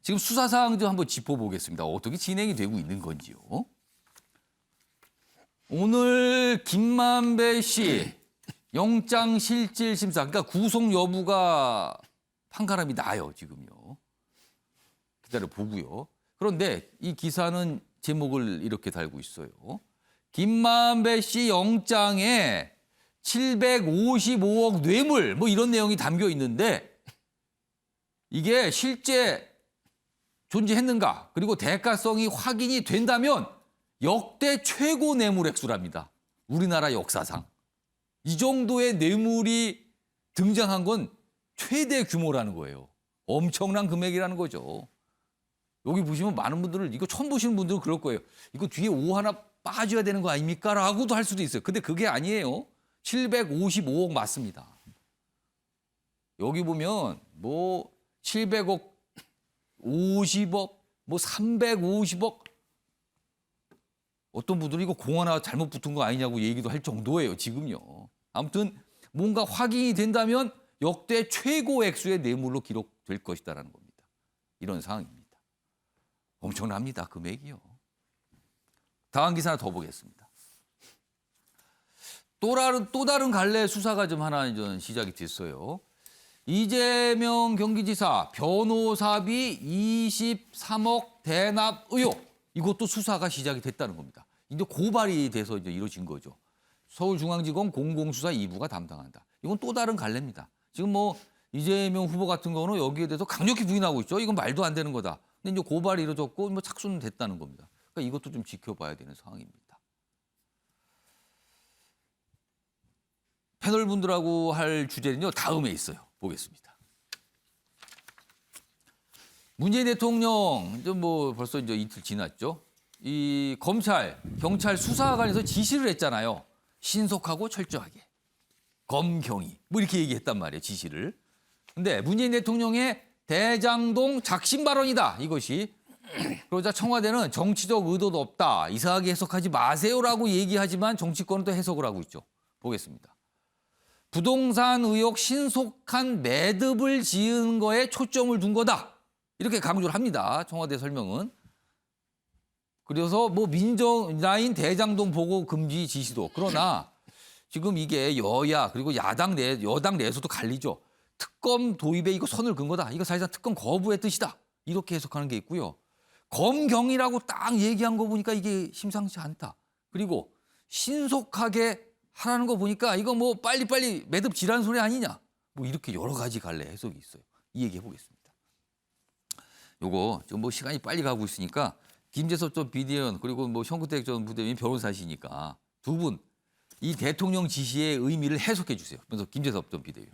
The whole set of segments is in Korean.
지금 수사 사항 좀 한번 짚어보겠습니다. 어떻게 진행이 되고 있는 건지요. 오늘 김만배 씨 영장 실질 심사, 그러니까 구속 여부가 판가름이 나요, 지금요. 기다려 보고요. 그런데 이 기사는 제목을 이렇게 달고 있어요. 김만배 씨 영장에 755억 뇌물 뭐 이런 내용이 담겨 있는데 이게 실제 존재했는가 그리고 대가성이 확인이 된다면 역대 최고 뇌물 액수랍니다. 우리나라 역사상. 이 정도의 뇌물이 등장한 건 최대 규모라는 거예요. 엄청난 금액이라는 거죠. 여기 보시면 많은 분들은 이거 처음 보시는 분들은 그럴 거예요. 이거 뒤에 오 하나 빠져야 되는 거 아닙니까? 라고도 할 수도 있어요. 근데 그게 아니에요. 755억 맞습니다. 여기 보면 뭐 700억, 50억, 뭐 350억. 어떤 분들은 이거 공 하나 잘못 붙은 거 아니냐고 얘기도 할 정도예요, 지금요. 아무튼 뭔가 확인이 된다면 역대 최고 액수의 뇌물로 기록될 것이다라는 겁니다. 이런 상황입니다. 엄청납니다, 금액이요. 다음 기사 하나 더 보겠습니다. 또 다른 갈래 수사가 좀 하나 좀 시작이 됐어요. 이재명 경기지사 변호사비 23억 대납 의혹. 이것도 수사가 시작이 됐다는 겁니다. 이제 고발이 돼서 이제 이루어진 거죠. 서울중앙지검 공공수사 2부가 담당한다. 이건 또 다른 갈래입니다. 지금 뭐 이재명 후보 같은 경우는 여기에 대해서 강력히 부인하고 있죠. 이건 말도 안 되는 거다. 근데 이제 고발이 이루어졌고 뭐 착수는 됐다는 겁니다. 그러니까 이것도 좀 지켜봐야 되는 상황입니다. 패널 분들하고 할 주제는요. 다음에 있어요. 보겠습니다. 문재인 대통령 이제 뭐 벌써 이제 이틀 지났죠. 이 검찰, 경찰 수사관에서 지시를 했잖아요. 신속하고 철저하게. 검경이 뭐 이렇게 얘기했단 말이에요. 지시를. 근데 문재인 대통령의 대장동 작심 발언이다. 이것이. 그러자 청와대는 정치적 의도도 없다. 이상하게 해석하지 마세요라고 얘기하지만 정치권은 또 해석을 하고 있죠. 보겠습니다. 부동산 의혹 신속한 매듭을 지은 거에 초점을 둔 거다. 이렇게 강조를 합니다. 청와대 설명은. 그래서 뭐 민정라인 대장동 보고 금지 지시도. 그러나 지금 이게 여야 그리고 여당 내에서도 갈리죠. 특검 도입에 이거 선을 그은 거다. 이거 사실상 특검 거부의 뜻이다. 이렇게 해석하는 게 있고요. 검경이라고 딱 얘기한 거 보니까 이게 심상치 않다. 그리고 신속하게 하라는 거 보니까 이거 뭐 빨리빨리 매듭 지라는 소리 아니냐. 뭐 이렇게 여러 가지 갈래 해석이 있어요. 이 얘기 해보겠습니다. 요거 지금 뭐 시간이 빨리 가고 있으니까 김재섭 전 비대위원 그리고 뭐 현근택 전 부대변인 변호사시니까 두 분 이 대통령 지시의 의미를 해석해 주세요. 그래서 김재섭 전 비대위원.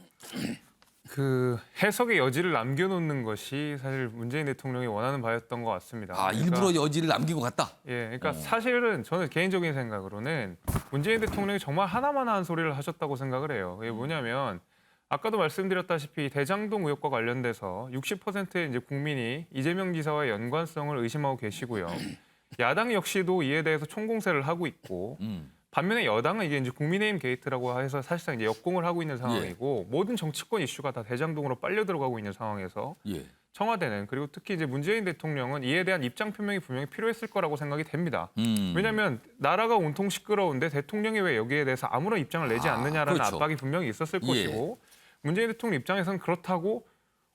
그 해석의 여지를 남겨놓는 것이 사실 문재인 대통령이 원하는 바였던 것 같습니다. 아, 일부러 여지를 남기고 갔다? 예, 그러니까 사실은 저는 개인적인 생각으로는 문재인 대통령이 정말 하나만 한 소리를 하셨다고 생각을 해요. 그게 뭐냐면 아까도 말씀드렸다시피 대장동 의혹과 관련돼서 60%의 이제 국민이 이재명 지사와의 연관성을 의심하고 계시고요. 야당 역시도 이에 대해서 총공세를 하고 있고 반면에 여당은 이게 이제 국민의힘 게이트라고 해서 사실상 이제 역공을 하고 있는 상황이고 모든 정치권 이슈가 다 대장동으로 빨려 들어가고 있는 상황에서 청와대는 그리고 특히 이제 문재인 대통령은 이에 대한 입장 표명이 분명히 필요했을 거라고 생각이 됩니다. 왜냐하면 나라가 온통 시끄러운데 대통령이 왜 여기에 대해서 아무런 입장을 내지 않느냐라는 그렇죠. 압박이 분명히 있었을 것이고 문재인 대통령 입장에서는 그렇다고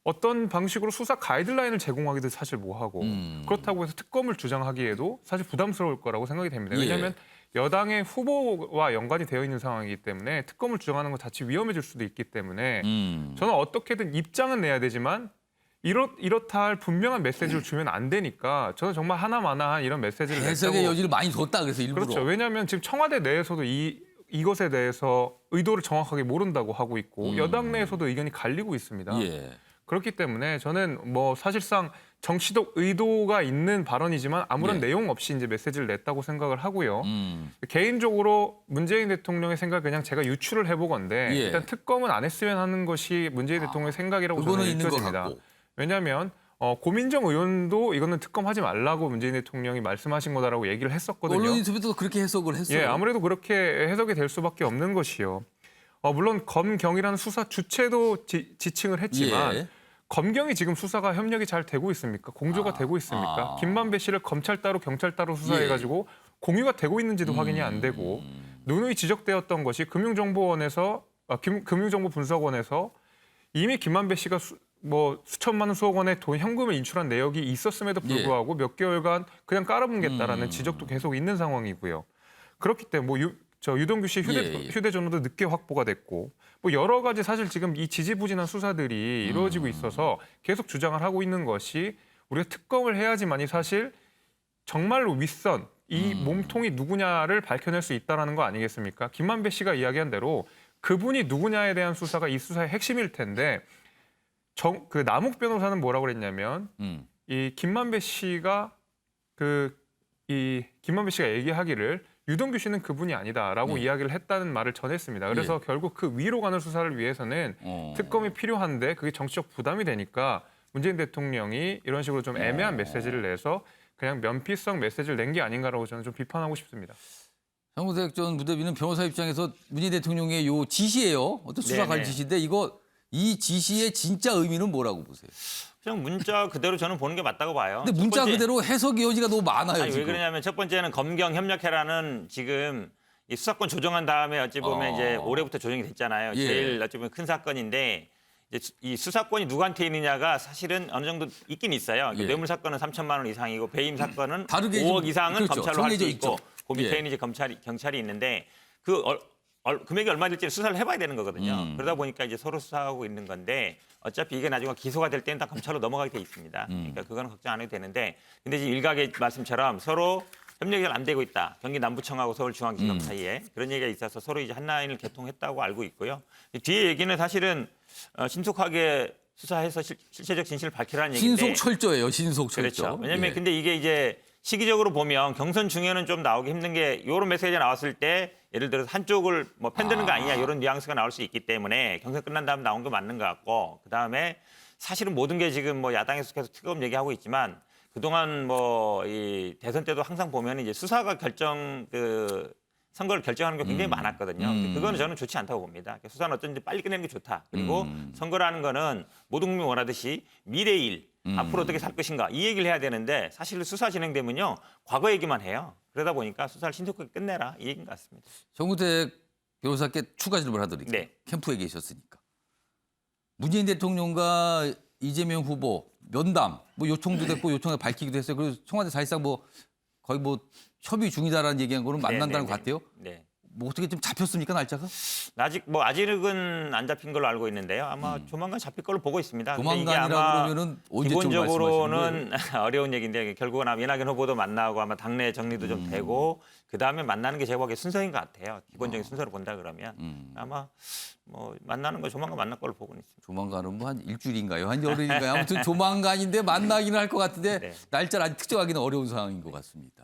어떤 방식으로 수사 가이드라인을 제공하기도 사실 뭐하고 그렇다고 해서 특검을 주장하기에도 사실 부담스러울 거라고 생각이 됩니다. 왜냐하면 여당의 후보와 연관이 되어 있는 상황이기 때문에 특검을 주장하는 것 자체 위험해질 수도 있기 때문에 저는 어떻게든 입장은 내야 되지만 이렇다 할 분명한 메시지를 주면 안 되니까 저는 정말 하나마나한 이런 메시지를 해석의 여지를 많이 뒀다 그래서 일부러. 그렇죠. 왜냐하면 지금 청와대 내에서도 이것에 대해서 의도를 정확하게 모른다고 하고 있고 여당 내에서도 의견이 갈리고 있습니다. 그렇기 때문에 저는 뭐 사실상 정치적 의도가 있는 발언이지만 아무런 내용 없이 이제 메시지를 냈다고 생각을 하고요. 개인적으로 문재인 대통령의 생각 그냥 제가 유추를 해보건데 일단 특검은 안 했으면 하는 것이 문재인 대통령의 생각이라고 저는 느껴집니다. 왜냐하면 고민정 의원도 이거는 특검하지 말라고 문재인 대통령이 말씀하신 거다라고 얘기를 했었거든요. 언론 인터뷰도 그렇게 해석을 했어요. 예, 아무래도 그렇게 해석이 될 수밖에 없는 것이요. 물론 검경이라는 수사 주체도 지칭을 했지만 검경이 지금 수사가 협력이 잘 되고 있습니까? 공조가 되고 있습니까? 김만배 씨를 검찰 따로 경찰 따로 수사해가지고 공유가 되고 있는지도 확인이 안 되고 누누이 지적되었던 것이 금융정보분석원에서 이미 김만배 씨가 수천만 원, 수억 원의 돈 현금을 인출한 내역이 있었음에도 불구하고 몇 개월간 그냥 깔아뭉갰다라는 지적도 계속 있는 상황이고요. 그렇기 때문에 유동규 씨 휴대전화도 늦게 확보가 됐고 여러 가지 사실 지금 이 지지부진한 수사들이 이루어지고 있어서 계속 주장을 하고 있는 것이 우리가 특검을 해야지만이 사실 정말로 윗선 이 몸통이 누구냐를 밝혀낼 수 있다는 거 아니겠습니까? 김만배 씨가 이야기한 대로 그분이 누구냐에 대한 수사가 이 수사의 핵심일 텐데 그 남욱 변호사는 뭐라고 그랬냐면 이 김만배 씨가 얘기하기를 유동규 씨는 그분이 아니다라고 이야기를 했다는 말을 전했습니다. 그래서 결국 그 위로 가는 수사를 위해서는 특검이 필요한데 그게 정치적 부담이 되니까 문재인 대통령이 이런 식으로 좀 애매한 메시지를 내서 그냥 면피성 메시지를 낸 게 아닌가라고 저는 좀 비판하고 싶습니다. 장우택 전 부대변인 변호사 입장에서 문재인 대통령의 요 지시예요. 어떤 수사관 지시인데 이 지시의 진짜 의미는 뭐라고 보세요? 그냥 문자 그대로 저는 보는 게 맞다고 봐요. 근데 문자 그대로 해석의 여지가 너무 많아요. 아니, 지금. 왜 그러냐면 첫 번째는 검경 협력해라는 지금 이 수사권 조정한 다음에 어찌 보면 이제 올해부터 조정이 됐잖아요. 제일 어찌 보면 큰 사건인데 이제 이 수사권이 누구한테 있느냐가 사실은 어느 정도 있긴 있어요. 뇌물 사건은 3천만 원 이상이고 배임 사건은 5억 이상은 그렇죠. 검찰로 할 수 정해져 있고 있죠. 그 밑에는 이제 경찰이 있는데 그 금액이 얼마 될지는 수사를 해봐야 되는 거거든요. 그러다 보니까 이제 서로 수사하고 있는 건데 어차피 이게 나중에 기소가 될 때는 다 검찰로 넘어가게 돼 있습니다. 그러니까 그거는 걱정 안 해도 되는데 근데 지금 일각의 말씀처럼 서로 협력이 안 되고 있다. 경기 남부청하고 서울중앙지검 사이에 그런 얘기가 있어서 서로 이제 한 라인을 개통했다고 알고 있고요. 뒤에 얘기는 사실은 신속하게 수사해서 실체적 진실을 밝히라는 얘기인데 신속 철저예요. 신속 철저. 그렇죠. 왜냐하면 근데 이게 이제 시기적으로 보면 경선 중에는 좀 나오기 힘든 게 이런 메시지가 나왔을 때 예를 들어서 한쪽을 뭐 편드는 거 아니냐 이런 뉘앙스가 나올 수 있기 때문에 경선 끝난 다음 나온 거 맞는 것 같고 그다음에 사실은 모든 게 지금 뭐 야당에서 계속 특검 얘기하고 있지만 그동안 뭐 이 대선 때도 항상 보면 이제 수사가 선거를 결정하는 게 굉장히 많았거든요. 그거는 저는 좋지 않다고 봅니다. 수사는 어쩐지 빨리 끝내는 게 좋다. 그리고 선거라는 거는 모든 국민이 원하듯이 미래의 일, 앞으로 어떻게 살 것인가 이 얘기를 해야 되는데 사실 수사 진행되면요. 과거 얘기만 해요. 그러다 보니까 수사를 신속하게 끝내라 이 얘기인 것 같습니다. 정우택 변호사께 추가 질문을 하드릴게요. 네. 캠프에 계셨으니까. 문재인 대통령과 이재명 후보 면담 뭐 요청도 됐고 요청을 밝히기도 했어요. 그리고 청와대 사실상 뭐 거의 뭐 협의 중이다라는 얘기한 거는 만난다는 것 같아요. 네. 뭐 어떻게 좀 잡혔습니까 날짜가? 아직은 안 잡힌 걸로 알고 있는데요. 아마 조만간 잡힐 걸로 보고 있습니다. 근데 이게 조만간이라 아마 그러면은 언제쯤 말씀하시는 기본적으로는 어려운 얘기인데 결국은 아마 이낙연 후보도 만나고 아마 당내 정리도 좀 되고 그 다음에 만나는 게 제가 보기에 순서인 것 같아요. 기본적인 순서로 본다 그러면 아마 뭐 만나는 거 조만간 만날 걸로 보고는 있습니다. 조만간은 뭐 한 일주일인가요? 한 열흘인가요? 아무튼 조만간인데 만나기는 할 것 같은데 네. 날짜를 아직 특정하기는 어려운 상황인 것 같습니다.